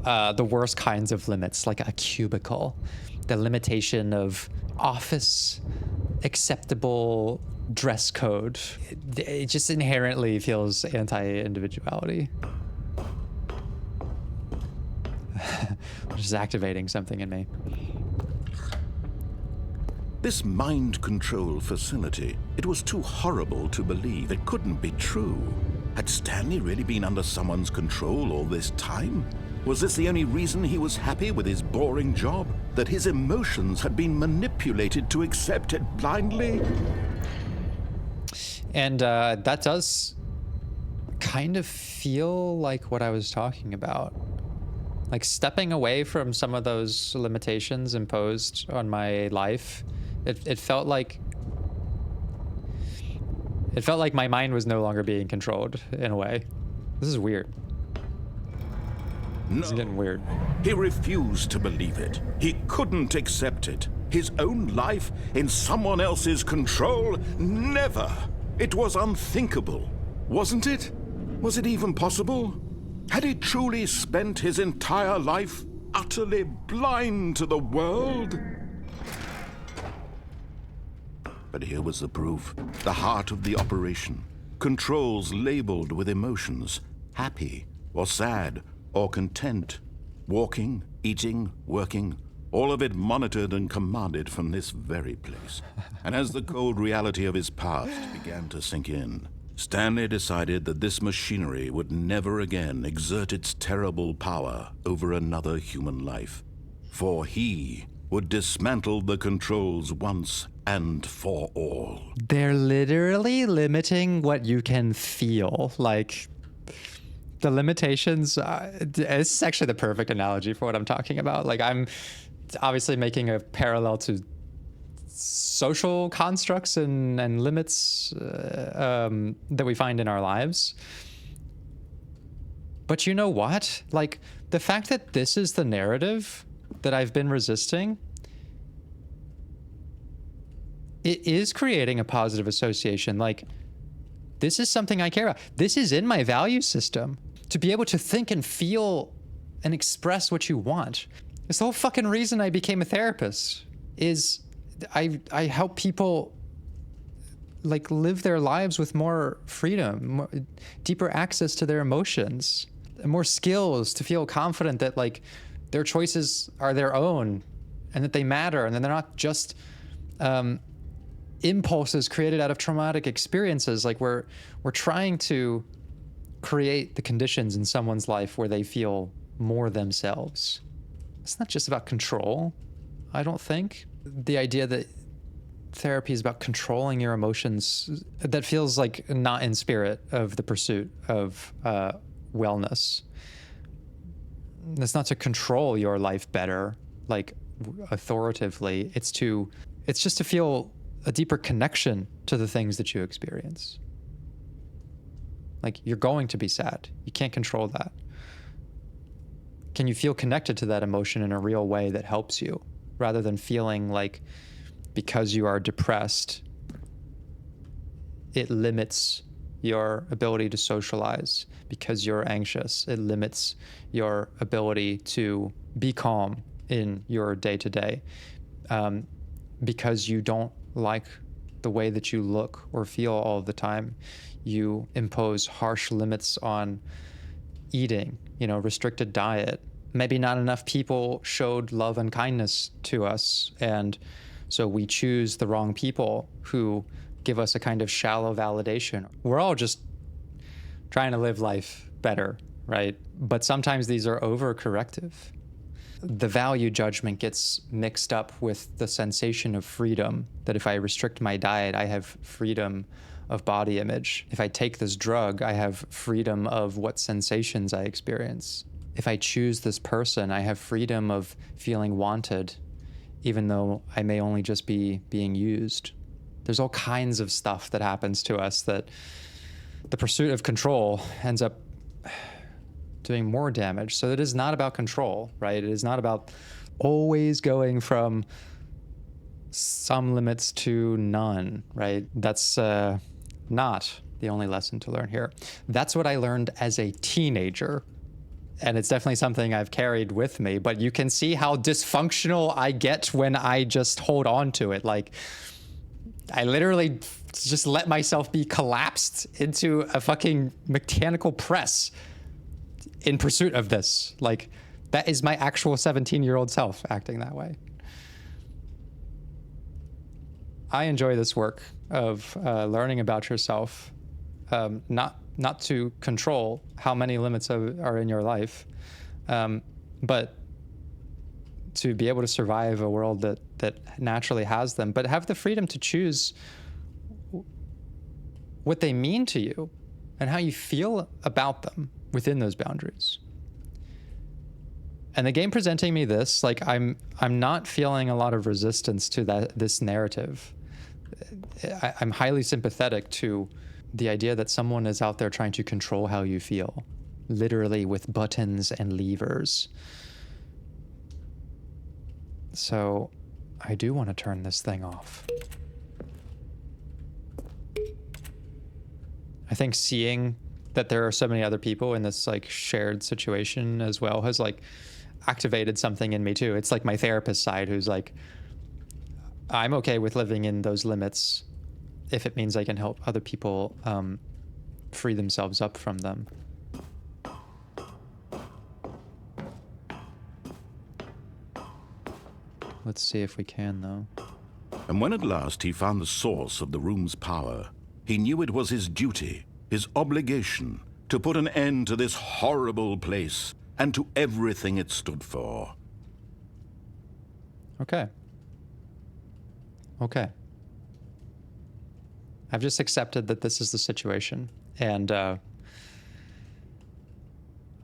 the worst kinds of limits, like a cubicle, the limitation of office acceptable dress code. It just inherently feels anti-individuality. Which is activating something in me. This mind control facility, it was too horrible to believe. It couldn't be true. Had Stanley really been under someone's control all this time? Was this the only reason he was happy with his boring job? That his emotions had been manipulated to accept it blindly? And that does kind of feel like what I was talking about. Like stepping away from some of those limitations imposed on my life. It felt like my mind was no longer being controlled in a way. This is weird. No. This is getting weird. He refused to believe it. He couldn't accept it. His own life in someone else's control? Never. It was unthinkable, wasn't it? Was it even possible? Had he truly spent his entire life utterly blind to the world? But here was the proof. The heart of the operation. Controls labeled with emotions. Happy, or sad, or content. Walking, eating, working. All of it monitored and commanded from this very place. And as the cold reality of his past began to sink in, Stanley decided that this machinery would never again exert its terrible power over another human life. For he would dismantle the controls once and for all. They're literally limiting what you can feel. Like, the limitations, this is actually the perfect analogy for what I'm talking about. Like, I'm obviously making a parallel to social constructs and limits that we find in our lives. But you know what? Like, the fact that this is the narrative that I've been resisting, it is creating a positive association. Like, this is something I care about. This is in my value system. To be able to think and feel and express what you want. It's the whole fucking reason I became a therapist. Is I help people like live their lives with more freedom, deeper access to their emotions, more skills to feel confident that like their choices are their own and that they matter and that they're not just impulses created out of traumatic experiences. Like we're trying to create the conditions in someone's life where they feel more themselves. It's not just about control, I don't think. The idea that therapy is about controlling your emotions, that feels like not in spirit of the pursuit of wellness. It's not to control your life better, like authoritatively. It's just to feel a deeper connection to the things that you experience. Like, you're going to be sad. You can't control that. Can you feel connected to that emotion in a real way that helps you, rather than feeling like because you are depressed, it limits your ability to socialize? Because you're anxious, it limits your ability to be calm in your day-to-day. Because you don't like the way that you look or feel all the time, you impose harsh limits on eating, restricted diet. Maybe not enough people showed love and kindness to us, and so we choose the wrong people who give us a kind of shallow validation. We're all just trying to live life better, right? But sometimes these are overcorrective. The value judgment gets mixed up with the sensation of freedom, that if I restrict my diet, I have freedom of body image. If I take this drug, I have freedom of what sensations I experience. If I choose this person, I have freedom of feeling wanted, even though I may only just be being used. There's all kinds of stuff that happens to us that the pursuit of control ends up doing more damage. So it is not about control, right? It is not about always going from some limits to none, right? That's not the only lesson to learn here. That's what I learned as a teenager. And it's definitely something I've carried with me, but you can see how dysfunctional I get when I just hold on to it. Like, I literally just let myself be collapsed into a fucking mechanical press in pursuit of this. Like, that is my actual 17-year-old self acting that way. I enjoy this work of learning about yourself, not to control how many limits are in your life, but to be able to survive a world that naturally has them, but have the freedom to choose what they mean to you and how you feel about them within those boundaries. And the game presenting me this, like, I'm not feeling a lot of resistance to this narrative. I'm highly sympathetic to the idea that someone is out there trying to control how you feel, literally with buttons and levers. So I do want to turn this thing off. I think seeing that there are so many other people in this like shared situation as well has like activated something in me too. It's like my therapist side who's like, I'm okay with living in those limits if it means I can help other people free themselves up from them. Let's see if we can, though. And when at last he found the source of the room's power, he knew it was his duty, his obligation, to put an end to this horrible place and to everything it stood for. Okay. Okay. I've just accepted that this is the situation, and I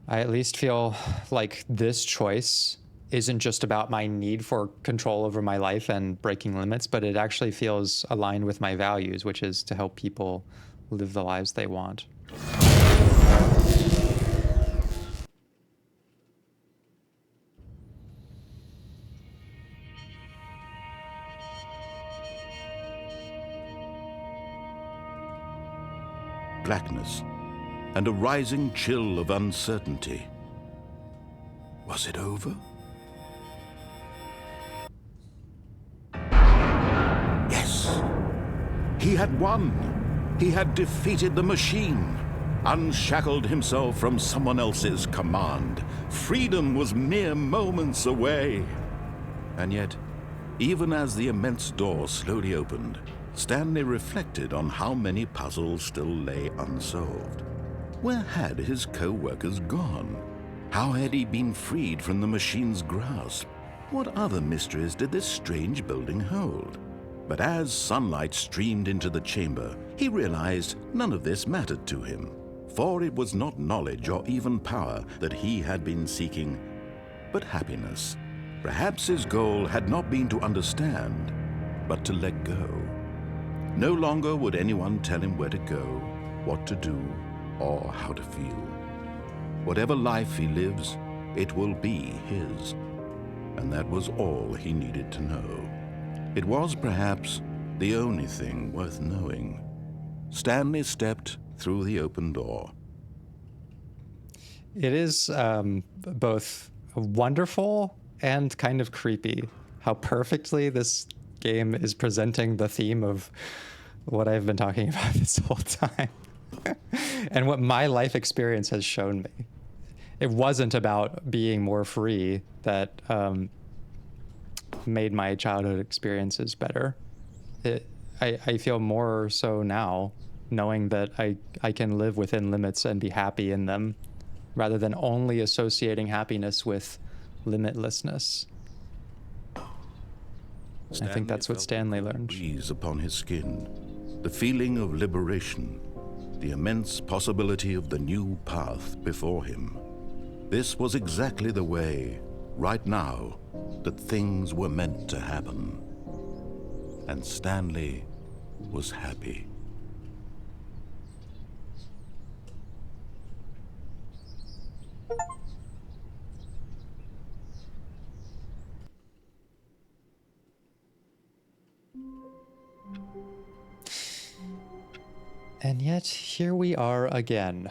at least feel like this choice isn't just about my need for control over my life and breaking limits, but it actually feels aligned with my values, which is to help people live the lives they want. Blackness and a rising chill of uncertainty. Was it over? Yes. He had won. He had defeated the machine, unshackled himself from someone else's command. Freedom was mere moments away. And yet, even as the immense door slowly opened, Stanley reflected on how many puzzles still lay unsolved. Where had his co-workers gone? How had he been freed from the machine's grasp? What other mysteries did this strange building hold? But as sunlight streamed into the chamber, he realized none of this mattered to him, for it was not knowledge or even power that he had been seeking, but happiness. Perhaps his goal had not been to understand, but to let go. No longer would anyone tell him where to go, what to do, or how to feel. Whatever life he lives, it will be his. And that was all he needed to know. It was perhaps the only thing worth knowing. Stanley stepped through the open door. It is both wonderful and kind of creepy how perfectly this game is presenting the theme of what I've been talking about this whole time and what my life experience has shown me. It wasn't about being more free that made my childhood experiences better. I feel more so now knowing that I can live within limits and be happy in them rather than only associating happiness with limitlessness. I think that's what Stanley learned. Breeze upon his skin, the feeling of liberation, the immense possibility of the new path before him. This was exactly the way, right now, that things were meant to happen. And Stanley was happy. And yet, here we are again.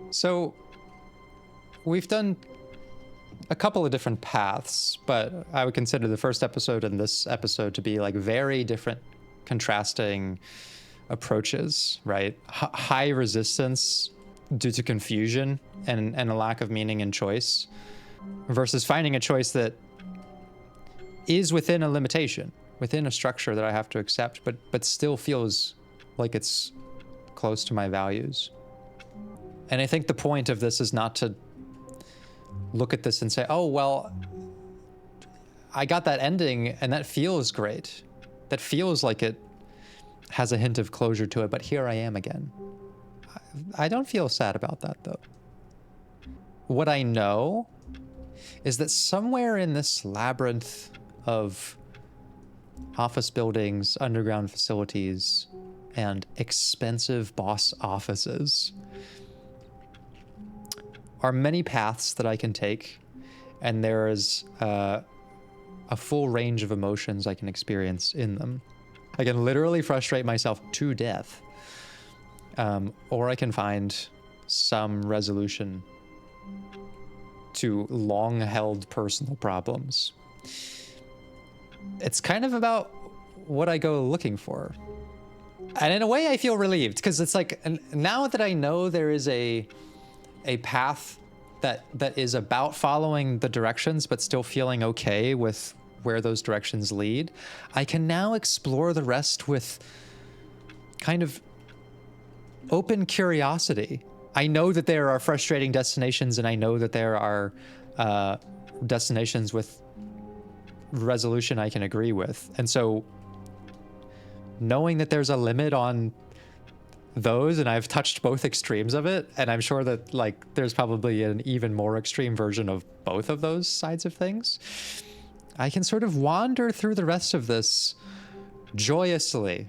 So, we've done a couple of different paths, but I would consider the first episode and this episode to be like very different, contrasting approaches, right? High resistance due to confusion and a lack of meaning and choice, versus finding a choice that is within a limitation, within a structure that I have to accept, but still feels like it's close to my values. And I think the point of this is not to look at this and say, oh, well, I got that ending and that feels great. That feels like it has a hint of closure to it, but here I am again. I don't feel sad about that, though. What I know is that somewhere in this labyrinth of office buildings, underground facilities, and expensive boss offices are many paths that I can take, and there is a full range of emotions I can experience in them. I can literally frustrate myself to death, or I can find some resolution to long-held personal problems. It's kind of about what I go looking for. And in a way, I feel relieved, because it's like, now that I know there is a path that is about following the directions, but still feeling okay with where those directions lead, I can now explore the rest with kind of open curiosity. I know that there are frustrating destinations, and I know that there are destinations with resolution I can agree with. And so knowing that there's a limit on those, and I've touched both extremes of it, and I'm sure that like there's probably an even more extreme version of both of those sides of things, I can sort of wander through the rest of this joyously,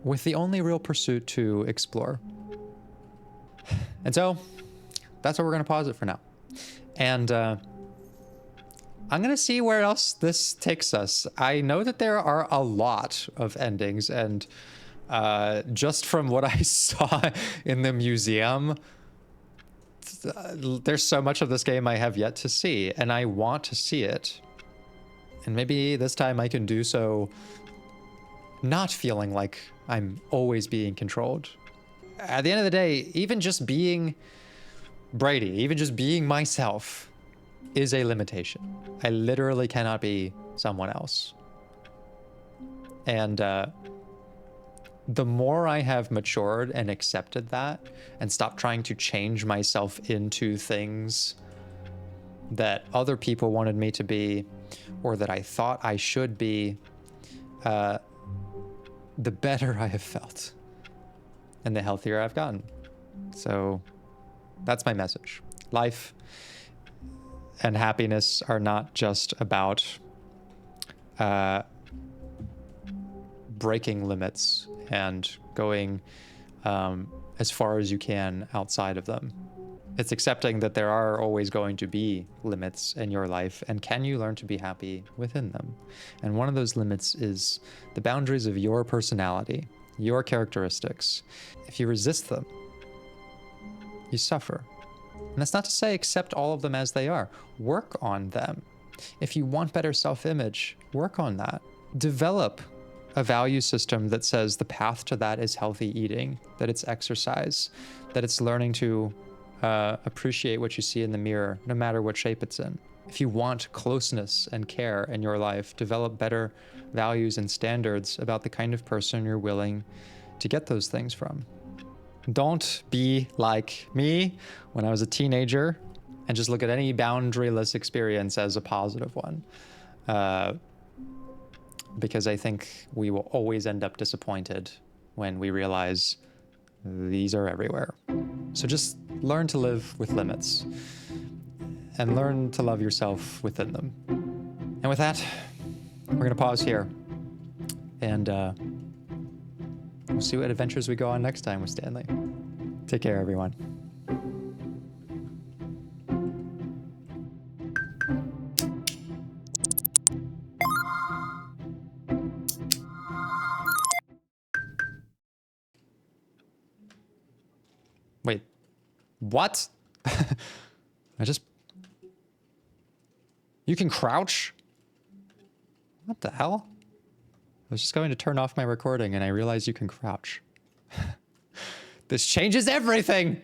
with the only real pursuit to explore. And so that's where we're going to pause it for now. And I'm going to see where else this takes us. I know that there are a lot of endings, and just from what I saw in the museum, there's so much of this game I have yet to see, and I want to see it. And maybe this time I can do so not feeling like I'm always being controlled. At the end of the day, even just being Brady, even just being myself, is a limitation. I literally cannot be someone else. And the more I have matured and accepted that, and stopped trying to change myself into things that other people wanted me to be, or that I thought I should be, the better I have felt, and the healthier I've gotten. So that's my message. Life and happiness are not just about breaking limits and going as far as you can outside of them. It's accepting that there are always going to be limits in your life, and can you learn to be happy within them? And one of those limits is the boundaries of your personality, your characteristics. If you resist them, you suffer. And that's not to say accept all of them as they are. Work on them. If you want better self-image, work on that. Develop a value system that says the path to that is healthy eating, that it's exercise, that it's learning to appreciate what you see in the mirror, no matter what shape it's in. If you want closeness and care in your life, develop better values and standards about the kind of person you're willing to get those things from. Don't be like me when I was a teenager and just look at any boundaryless experience as a positive one. Because I think we will always end up disappointed when we realize these are everywhere. So just learn to live with limits and learn to love yourself within them. And with that, we're going to pause here, and we'll see what adventures we go on next time with Stanley. Take care, everyone. Wait, what? I just You can crouch? What the hell? I was just going to turn off my recording and I realized you can crouch. This changes everything!